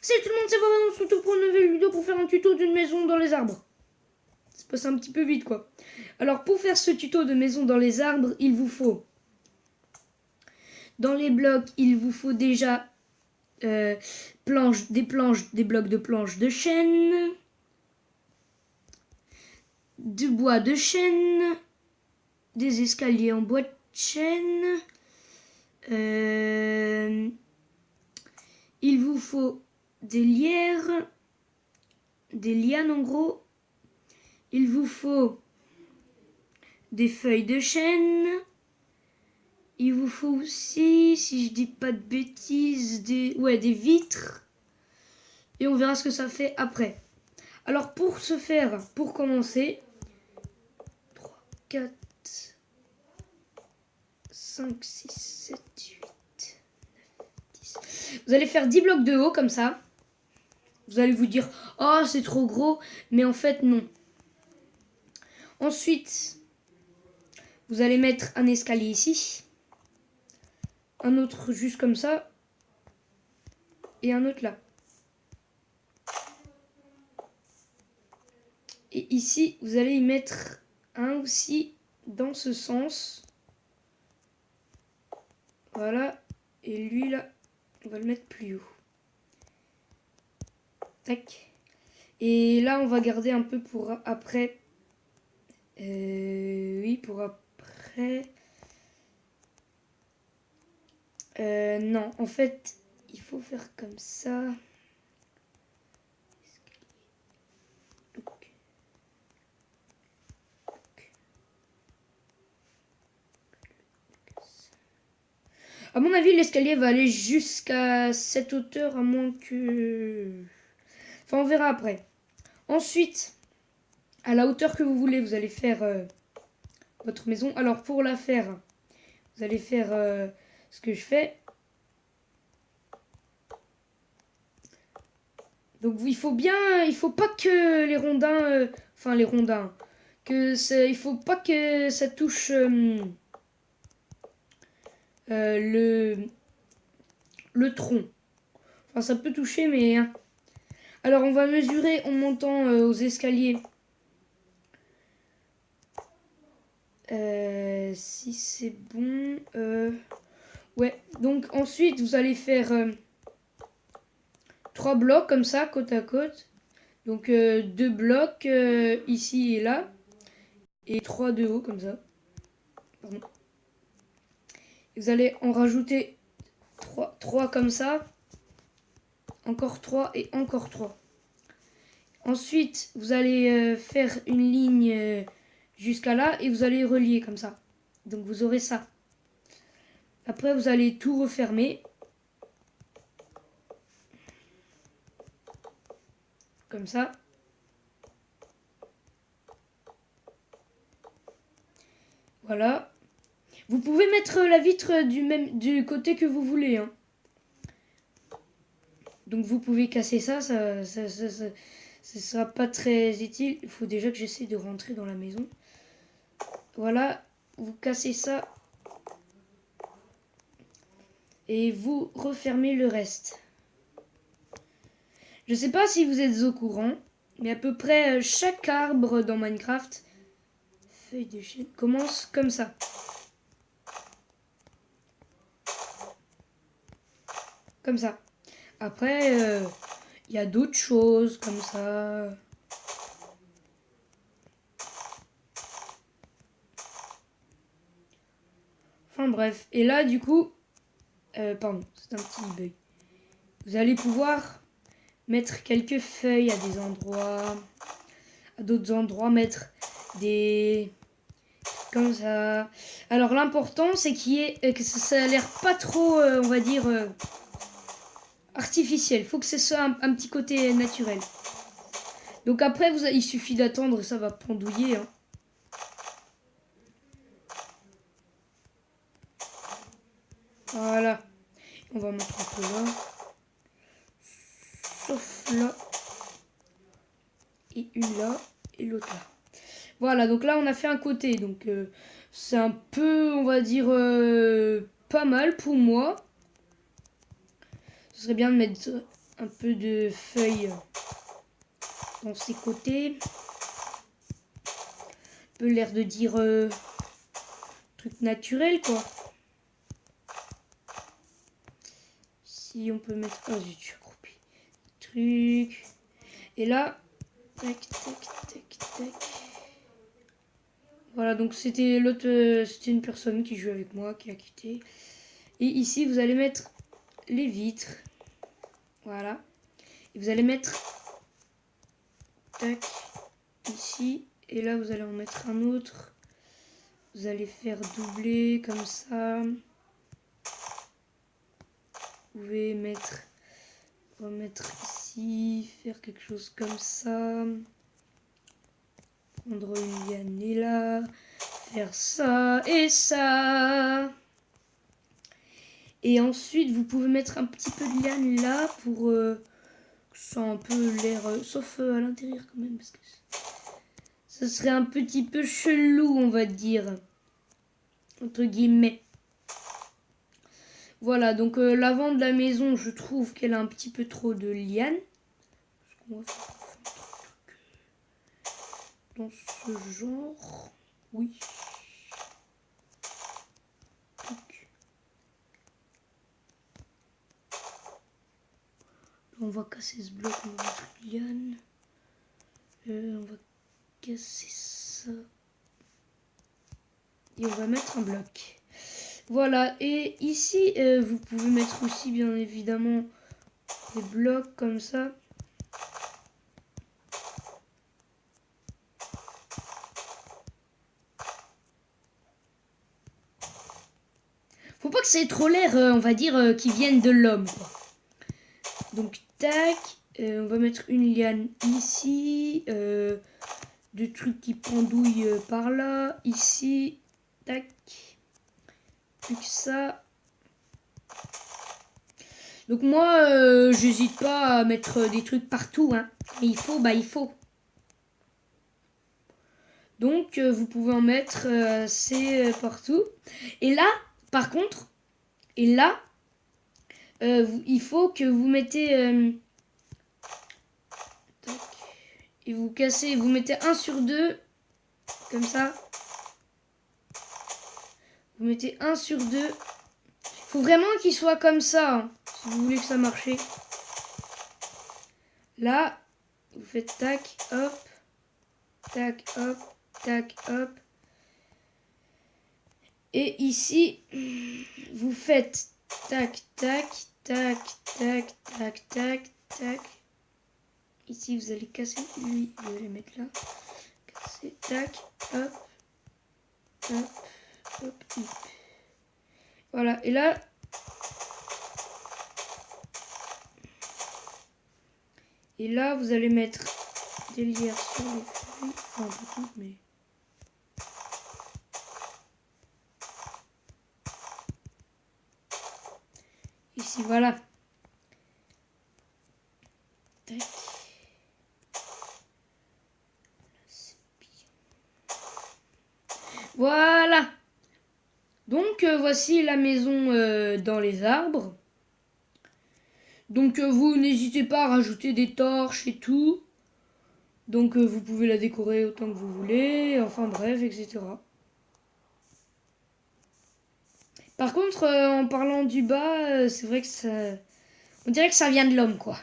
Salut tout le monde, c'est Valentin, on se retrouve pour une nouvelle vidéo pour faire un tuto d'une maison dans les arbres. Ça passe un petit peu vite quoi. Alors pour faire ce tuto de maison dans les arbres, il vous faut, dans les blocs, il vous faut déjà des blocs de planches de chêne, du bois de chêne, des escaliers en bois de chêne, il vous faut des lierres, des lianes en gros. Il vous faut des feuilles de chêne. Il vous faut aussi, si je dis pas de bêtises, des vitres. Et on verra ce que ça fait après. Alors pour ce faire, pour commencer, 3, 4, 5, 6, 7, 8, 9, 10. Vous allez faire 10 blocs de haut comme ça. Vous allez vous dire, oh c'est trop gros, mais en fait non. Ensuite, vous allez mettre un escalier ici. Un autre juste comme ça. Et un autre là. Et ici, vous allez y mettre un aussi dans ce sens. Voilà. Et lui là, on va le mettre plus haut. Tac. Et là, on va garder un peu pour après. Oui, pour après. Non, en fait, il faut faire comme ça. À mon avis, l'escalier va aller jusqu'à cette hauteur, à moins que... Enfin, on verra après. Ensuite, à la hauteur que vous voulez, vous allez faire votre maison. Alors, pour la faire, vous allez faire ce que je fais. Donc, il faut pas que les rondins... enfin, les rondins... il faut pas que ça touche le tronc. Enfin, ça peut toucher, mais... Hein. Alors, on va mesurer en montant aux escaliers. Si c'est bon... Ouais, donc ensuite, vous allez faire 3 blocs comme ça, côte à côte. Donc 2 blocs ici et là. Et 3 de haut, comme ça. Pardon. Vous allez en rajouter 3 comme ça. Encore 3 et encore 3. Ensuite, vous allez faire une ligne jusqu'à là et vous allez relier comme ça. Donc vous aurez ça. Après, vous allez tout refermer. Comme ça. Voilà. Vous pouvez mettre la vitre du côté que vous voulez. Hein. Donc vous pouvez casser ça, ça sera pas très utile. Il faut déjà que j'essaie de rentrer dans la maison. Voilà, vous cassez ça. Et vous refermez le reste. Je sais pas si vous êtes au courant, mais à peu près chaque arbre dans Minecraft, feuille de chêne, commence comme ça. Comme ça. Après, il y a d'autres choses comme ça. Enfin bref. Et là, du coup... pardon, c'est un petit bug. Vous allez pouvoir mettre quelques feuilles à des endroits. À d'autres endroits, mettre des... Comme ça. Alors l'important, c'est que ça a l'air pas trop, on va dire... artificiel. Il faut que ce soit un petit côté naturel. Donc après, il suffit d'attendre, ça va pendouiller. Hein. Voilà. On va mettre un peu là. Sauf là. Et une là. Et l'autre là. Voilà, donc là, on a fait un côté. Donc c'est un peu, on va dire, pas mal pour moi. Ce serait bien de mettre un peu de feuilles dans ses côtés. Un peu l'air de dire truc naturel quoi. Si on peut mettre... Oh zut, je suis accroupi. Truc. Et là, tac, tac, tac, tac. Voilà, donc c'était l'autre, c'était une personne qui jouait avec moi, qui a quitté. Et ici, vous allez mettre les vitres. Voilà. Et vous allez mettre, tac, ici. Et là, vous allez en mettre un autre. Vous allez faire doubler comme ça. Vous pouvez mettre, remettre ici, faire quelque chose comme ça. Prendre une liane et là, faire ça et ça. Et ensuite, vous pouvez mettre un petit peu de liane là pour que ça ait un peu l'air, sauf à l'intérieur quand même, parce que ça serait un petit peu chelou, on va dire, entre guillemets. Voilà, donc l'avant de la maison, je trouve qu'elle a un petit peu trop de liane. On va faire dans ce genre, oui. On va casser ce bloc, on va mettre une liane. On va casser ça. Et on va mettre un bloc. Voilà, et ici, vous pouvez mettre aussi, bien évidemment, des blocs comme ça. Faut pas que ça ait trop l'air, on va dire, qui viennent de l'homme. Donc, tac, on va mettre une liane ici. Deux trucs qui pendouillent par là. Ici, tac. Plus que ça. Donc moi, j'hésite pas à mettre des trucs partout. Hein. Mais il faut, bah il faut. Donc, vous pouvez en mettre assez partout. Et là, par contre, et là, il faut que vous mettez... et vous cassez, vous mettez 1 sur 2, comme ça. Vous mettez 1 sur 2. Il faut vraiment qu'il soit comme ça, hein, si vous voulez que ça marche. Là, vous faites tac, hop, tac, hop, tac, hop. Et ici, vous faites tac, tac, tac, tac, tac, tac, tac. Ici, vous allez casser. Lui, vous allez mettre là. Casser, tac, hop, hop, hop, hop. Voilà, et là, vous allez mettre des lierres sur les feuilles. Enfin, un peu tout, mais... Ici, voilà. Tac. Voilà. Donc, voici la maison dans les arbres. Donc, vous n'hésitez pas à rajouter des torches et tout. Donc, vous pouvez la décorer autant que vous voulez. Enfin, bref, etc. Par contre, en parlant du bas, c'est vrai que ça... On dirait que ça vient de l'homme, quoi.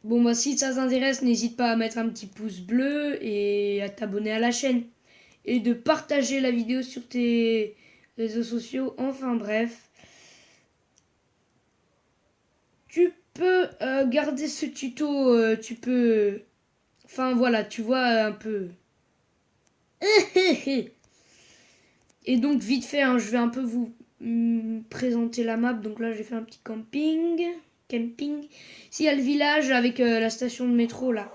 Bon, bah, si ça t'intéresse, n'hésite pas à mettre un petit pouce bleu et à t'abonner à la chaîne. Et de partager la vidéo sur tes réseaux sociaux. Enfin, bref. Tu peux garder ce tuto, tu peux... Enfin, voilà, tu vois un peu... Et donc, vite fait, hein, je vais un peu vous présenter la map. Donc là, j'ai fait un petit camping. Ici, il y a le village avec la station de métro, là.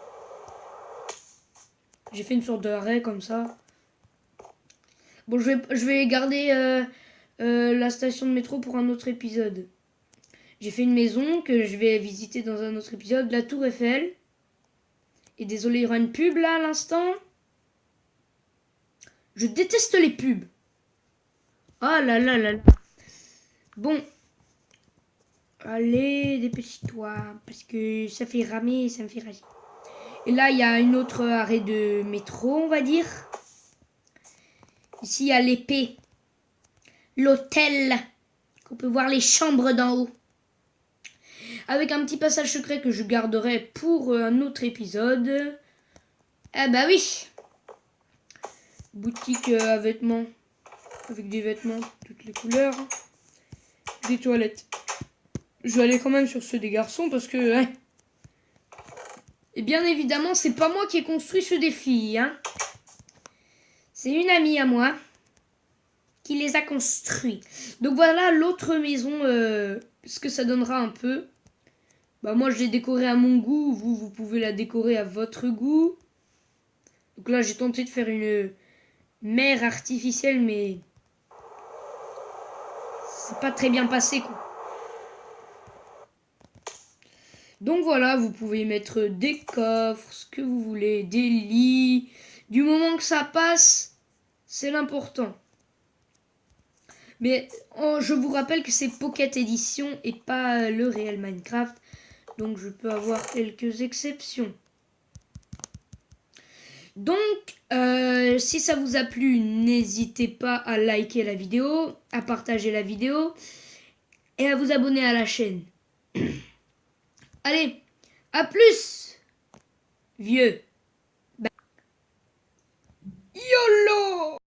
J'ai fait une sorte d'arrêt comme ça. Bon, je vais garder la station de métro pour un autre épisode. J'ai fait une maison que je vais visiter dans un autre épisode. La Tour Eiffel. Et désolé, il y aura une pub là à l'instant. Je déteste les pubs. Ah là là là là. Bon. Allez, dépêche-toi, parce que ça fait ramer et ça me fait rager. Et là, il y a une autre arrêt de métro, on va dire. Ici, il y a l'épée. L'hôtel. On peut voir les chambres d'en haut. Avec un petit passage secret que je garderai pour un autre épisode. Ah bah oui. Boutique à vêtements. Avec des vêtements, toutes les couleurs. Des toilettes. Je vais aller quand même sur ceux des garçons parce que... Hein. Et bien évidemment, c'est pas moi qui ai construit ce défi. Hein. C'est une amie à moi qui les a construits. Donc voilà l'autre maison, ce que ça donnera un peu. Bah moi je l'ai décorée à mon goût, vous pouvez la décorer à votre goût. Donc là j'ai tenté de faire une mer artificielle mais c'est pas très bien passé quoi. Donc voilà, vous pouvez mettre des coffres, ce que vous voulez, des lits. Du moment que ça passe, c'est l'important. Mais je vous rappelle que c'est Pocket Edition et pas le réel Minecraft. Donc je peux avoir quelques exceptions. Donc si ça vous a plu, n'hésitez pas à liker la vidéo, à partager la vidéo et à vous abonner à la chaîne. Allez, à plus, vieux. YOLO!